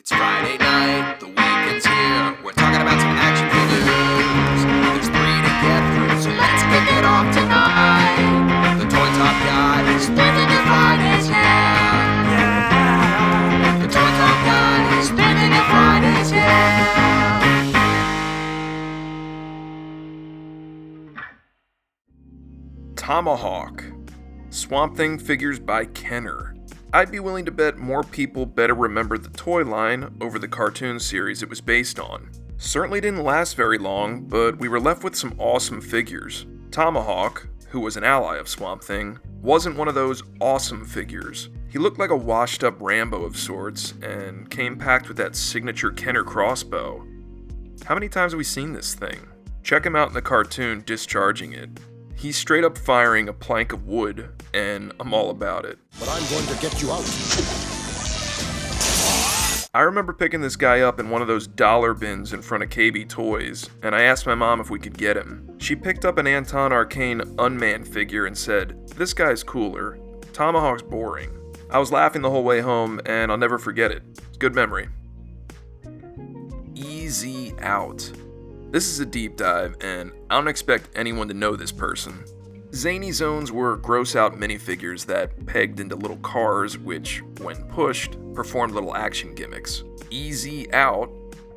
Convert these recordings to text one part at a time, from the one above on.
It's Friday night, the weekend's here. We're talking about some action figures. There's 3 to get through, so let's kick it off tonight. The Toy Top Guide is 3 Figure Fridays, yeah. The Toy Top Guide is 3 Figure Fridays, yeah. Tomahawk. Swamp Thing figures by Kenner. I'd be willing to bet more people better remember the toy line over the cartoon series it was based on. Certainly didn't last very long, but we were left with some awesome figures. Tomahawk, who was an ally of Swamp Thing, wasn't one of those awesome figures. He looked like a washed up Rambo of sorts, and came packed with that signature Kenner crossbow. How many times have we seen this thing? Check him out in the cartoon discharging it. He's straight up firing a plank of wood, and I'm all about it. But I'm going to get you out. I remember picking this guy up in one of those dollar bins in front of KB Toys, and I asked my mom if we could get him. She picked up an Anton Arcane Unmanned figure and said, "This guy's cooler. Tomahawk's boring." I was laughing the whole way home, and I'll never forget it. It's a good memory. Easy Out. This is a deep dive, and I don't expect anyone to know this person. Zany Zones were gross-out minifigures that pegged into little cars which, when pushed, performed little action gimmicks. Easy Out,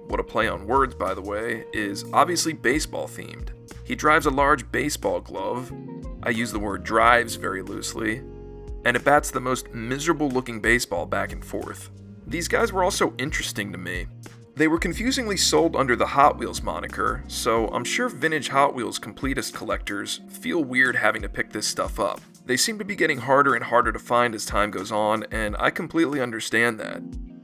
what a play on words by the way, is obviously baseball-themed. He drives a large baseball glove, I use the word drives very loosely, and it bats the most miserable-looking baseball back and forth. These guys were also interesting to me. They were confusingly sold under the Hot Wheels moniker, so I'm sure vintage Hot Wheels completist collectors feel weird having to pick this stuff up. They seem to be getting harder and harder to find as time goes on, and I completely understand that.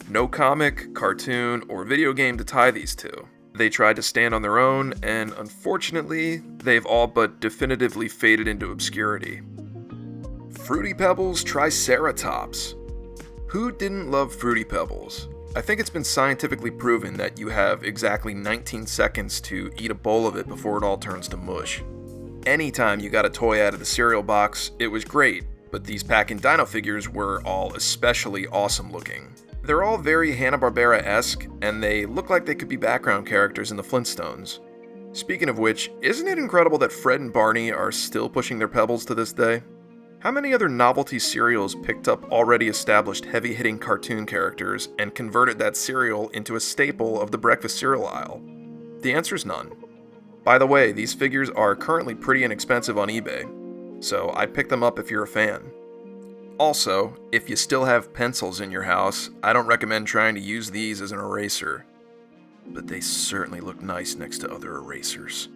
No comic, cartoon, or video game to tie these to. They tried to stand on their own, and unfortunately, they've all but definitively faded into obscurity. Fruity Pebbles Triceratops. Who didn't love Fruity Pebbles? I think it's been scientifically proven that you have exactly 19 seconds to eat a bowl of it before it all turns to mush. Anytime you got a toy out of the cereal box, it was great, but these Pack-In Dino figures were all especially awesome looking. They're all very Hanna-Barbera-esque, and they look like they could be background characters in the Flintstones. Speaking of which, isn't it incredible that Fred and Barney are still pushing their Pebbles to this day? How many other novelty cereals picked up already established heavy-hitting cartoon characters and converted that cereal into a staple of the breakfast cereal aisle? The answer's none. By the way, these figures are currently pretty inexpensive on eBay, so I'd pick them up if you're a fan. Also, if you still have pencils in your house, I don't recommend trying to use these as an eraser. But they certainly look nice next to other erasers.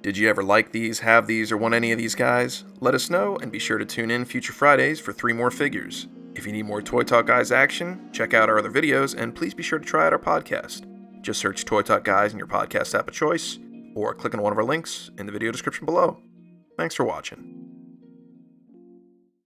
Did you ever like these, have these, or want any of these guys? Let us know, and be sure to tune in future Fridays for 3 more figures. If you need more Toy Talk Guys action, check out our other videos, and please be sure to try out our podcast. Just search Toy Talk Guys in your podcast app of choice, or click on one of our links in the video description below. Thanks for watching.